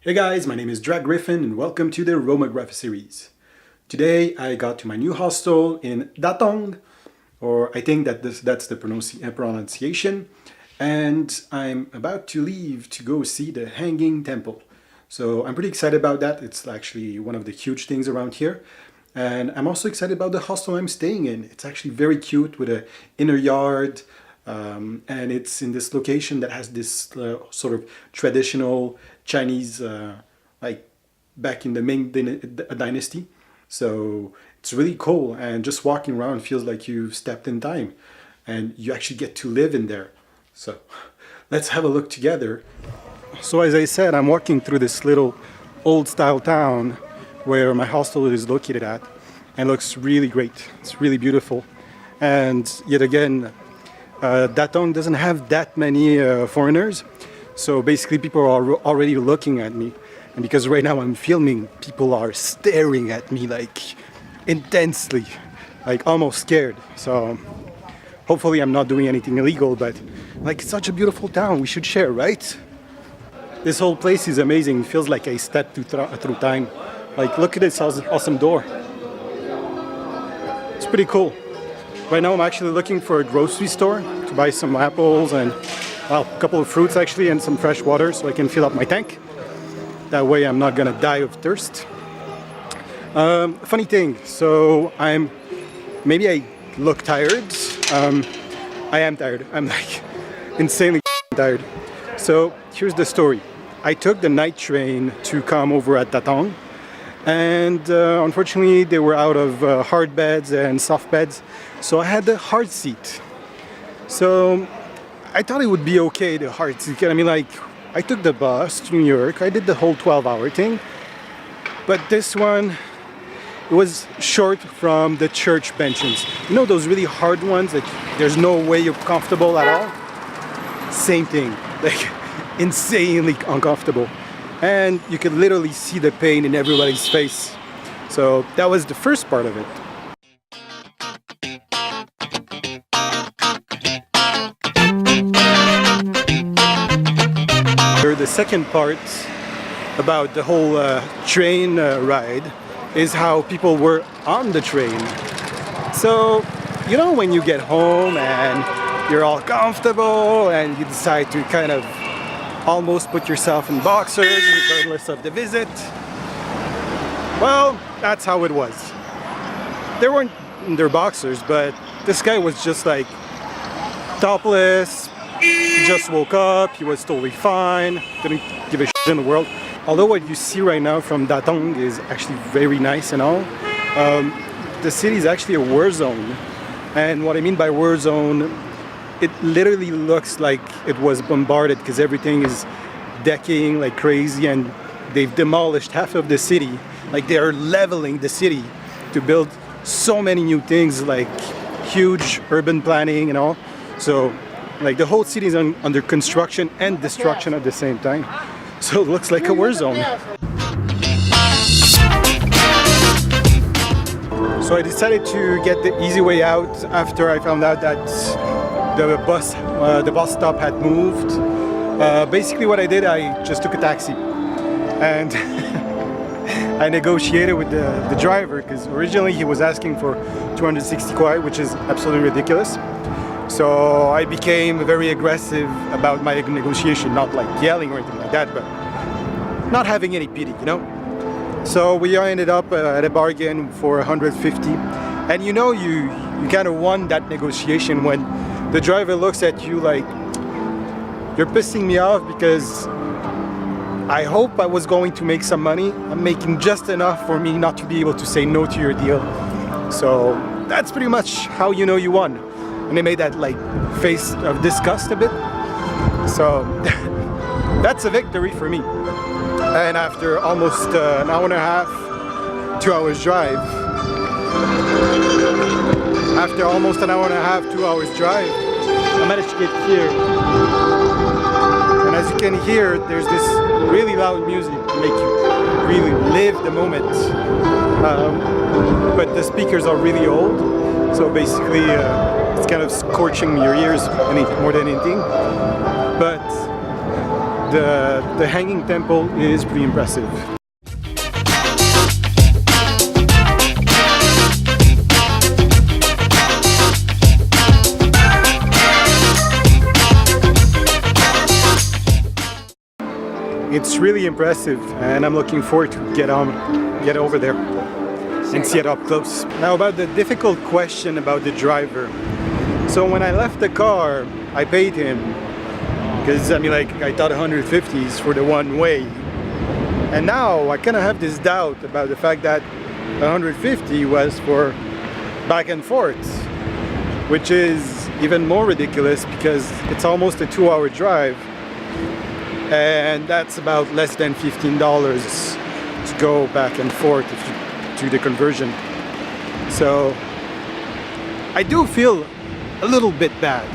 Hey guys, my name is Drag Griffin and welcome to the Romograph series. Today I got to my new hostel in Datong, or I think that's the pronunciation, and I'm about to leave to go see the Hanging Temple. So I'm pretty excited about that. It's actually one of the huge things around here. And I'm also excited about the hostel I'm staying in. It's actually very cute with an inner yard, and it's in this location that has this sort of traditional Chinese, like back in the Ming Dynasty. So it's really cool, and just walking around feels like you've stepped in time and you actually get to live in there. So let's have a look together. So as I said, I'm walking through this little old style town where my hostel is located at, and looks really great. It's really beautiful. And yet again, Datong doesn't have that many foreigners. So basically people are already looking at me. And because right now I'm filming, people are staring at me like intensely, like almost scared. So hopefully I'm not doing anything illegal, but like it's such a beautiful town, we should share, right? This whole place is amazing. It feels like I stepped through time. Like, look at this awesome door. It's pretty cool. Right now I'm actually looking for a grocery store to buy some apples and, well, a couple of fruits actually, and some fresh water so I can fill up my tank. That way I'm not gonna die of thirst. Funny thing, so maybe I look tired. I am tired. I'm like insanely tired. So here's the story. I took the night train to come over at Datong. And unfortunately they were out of hard beds and soft beds, so I had the hard seat. So I thought it would be okay, the hard seat. I mean, like, I took the bus to New York, I did the whole 12-hour thing, but this one, it was short from the church benches. You know those really hard ones that there's no way you're comfortable at all? Same thing, like insanely uncomfortable. And you could literally see the pain in everybody's face. So that was the first part of it. The second part about the whole train ride is how people were on the train. So, you know, when you get home and you're all comfortable and you decide to kind of almost put yourself in boxers regardless of the visit. Well, that's how it was. They weren't in their boxers, but this guy was just like topless. He just woke up, he was totally fine, didn't give a shit in the world. Although what you see right now from Datong is actually very nice and all, the city is actually a war zone. And what I mean by war zone, it literally looks like it was bombarded because everything is decaying like crazy, and they've demolished half of the city. Like, they are leveling the city to build so many new things, like huge urban planning and all. So like the whole city is under construction and destruction at the same time. So it looks like a war zone. So I decided to get the easy way out after I found out that the bus stop had moved. Basically what I did, I just took a taxi and I negotiated with the driver, because originally he was asking for 260 kwai, which is absolutely ridiculous. So I became very aggressive about my negotiation, not like yelling or anything like that, but not having any pity, you know? So we ended up at a bargain for 150, and you know, you kind of won that negotiation when the driver looks at you like, you're pissing me off because I hope I was going to make some money. I'm making just enough for me not to be able to say no to your deal. So that's pretty much how you know you won. And they made that like face of disgust a bit. So that's a victory for me. And after almost an hour and a half, 2 hours drive, after almost an hour and a half, 2 hours drive, I managed to get here. And as you can hear, there's this really loud music to make you really live the moment. But the speakers are really old, so basically it's kind of scorching your ears more than anything. But the hanging temple is pretty impressive. It's really impressive, and I'm looking forward to get over there and see it up close. Now about the difficult question about the driver. So when I left the car, I paid him because I mean, like, I thought 150s for the one way, and now I kind of have this doubt about the fact that 150 was for back and forth, which is even more ridiculous because it's almost a 2-hour drive. And that's about less than $15 to go back and forth if you do the conversion. So I do feel a little bit bad,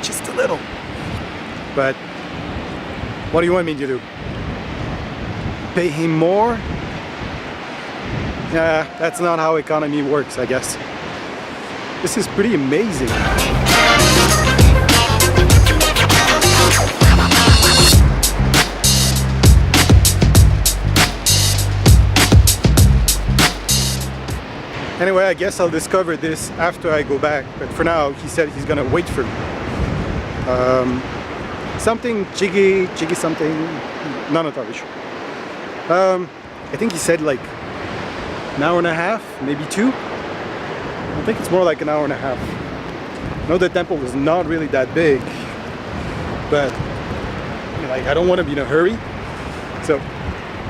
just a little. But what do you want me to do? Pay him more? Yeah, that's not how economy works, I guess. This is pretty amazing. Anyway, I guess I'll discover this after I go back, but for now, he said he's gonna wait for me. Something jiggy something, not entirely sure. I think he said like an hour and a half, maybe 2. I think it's more like an hour and a half. I know the temple was not really that big, but like I don't want to be in a hurry, so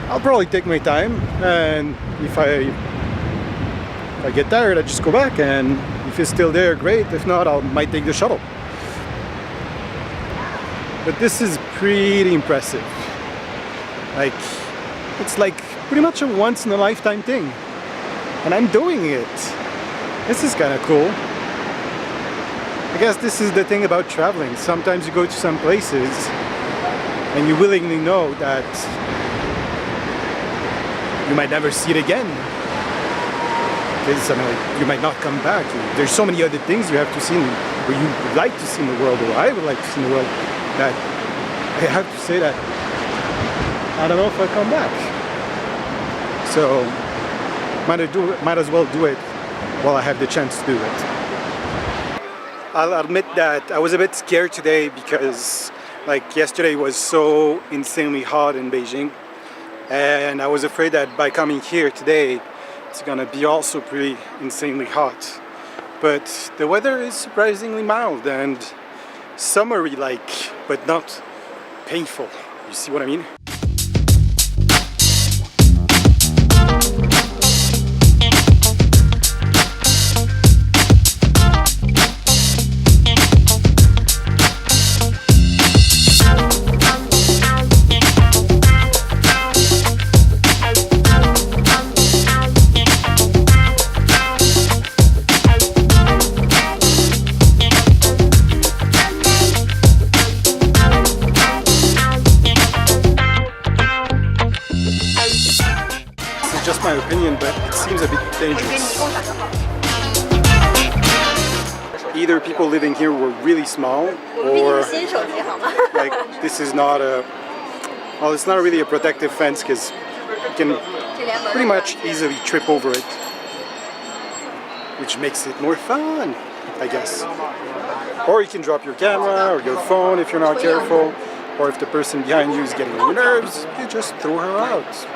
I'll probably take my time, and if I get tired, I just go back, and if it's still there, great. If not, I might take the shuttle. But this is pretty impressive. Like, it's like pretty much a once-in-a-lifetime thing, and I'm doing it. This is kind of cool. I guess this is the thing about traveling. Sometimes you go to some places and you willingly know that you might never see it again. Because I mean, like, you might not come back. There's so many other things you have to see, or you would like to see in the world, or I would like to see in the world, that I have to say that I don't know if I'll come back. So might as well do it while I have the chance to do it. I'll admit that I was a bit scared today because like yesterday was so insanely hot in Beijing, and I was afraid that by coming here today it's gonna be also pretty insanely hot. But the weather is surprisingly mild and summery like, but not painful. You see what I mean? Just my opinion, but it seems a bit dangerous. Either people living here were really small, or like this is not a, well, it's not really a protective fence because you can pretty much easily trip over it, which makes it more fun, I guess. Or you can drop your camera or your phone if you're not careful, or if the person behind you is getting on your nerves, you just throw her out.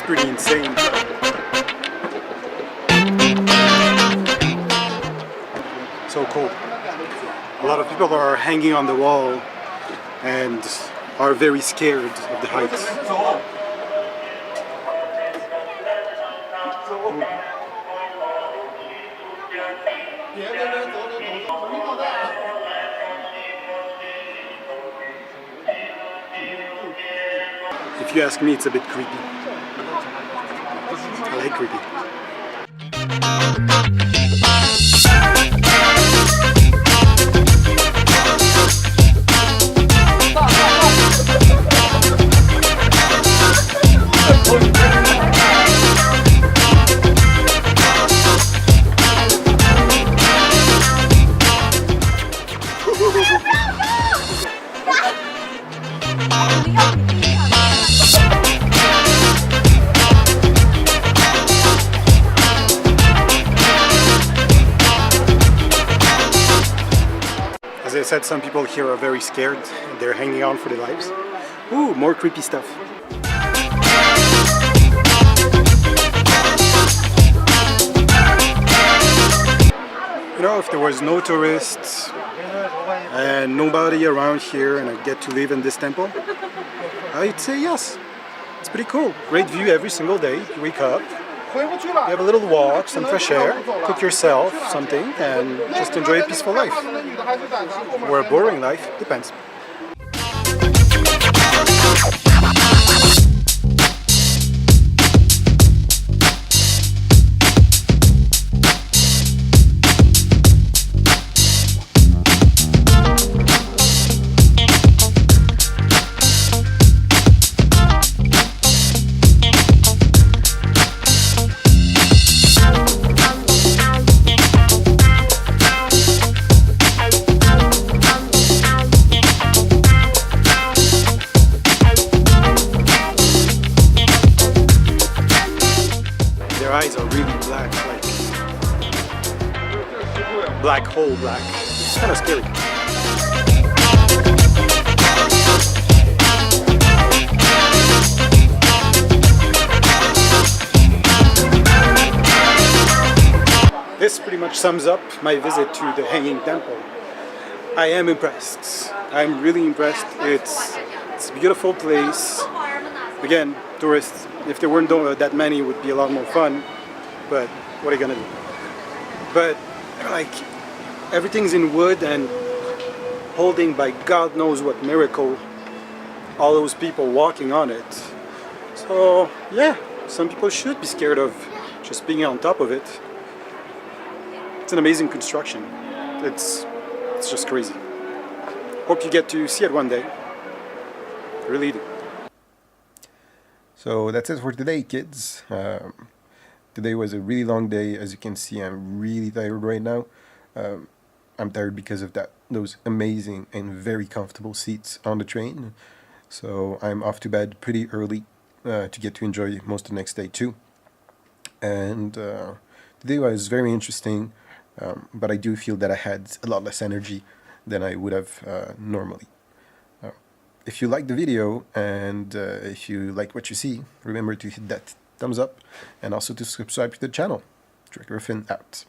Pretty insane. So cool. A lot of people are hanging on the wall and are very scared of the heights. If you ask me, it's a bit creepy. I like creepy. As I said, some people here are very scared. They're hanging on for their lives. Ooh, more creepy stuff. You know, if there was no tourists and nobody around here and I get to live in this temple, I'd say yes. It's pretty cool. Great view every single day. You wake up, you have a little walk, some fresh air, cook yourself something, and just enjoy a peaceful life. Or a boring life, depends. Their eyes are really black, like black hole black. It's kind of scary. This pretty much sums up my visit to the Hanging Temple. I am impressed. I'm really impressed. It's a beautiful place. Again, tourists, if there weren't that many, it would be a lot more fun. But what are you gonna do? But like, everything's in wood and holding by God knows what miracle all those people walking on it. So yeah, some people should be scared of just being on top of it. It's an amazing construction. It's just crazy. Hope you get to see it one day. Really do. So that's it for today, kids. Today was a really long day. As you can see, I'm really tired right now. I'm tired because of those amazing and very comfortable seats on the train. So I'm off to bed pretty early to get to enjoy most of the next day too. And today was very interesting. But I do feel that I had a lot less energy than I would have normally. If you like the video and if you like what you see, remember to hit that thumbs up and also to subscribe to the channel. Griffin out.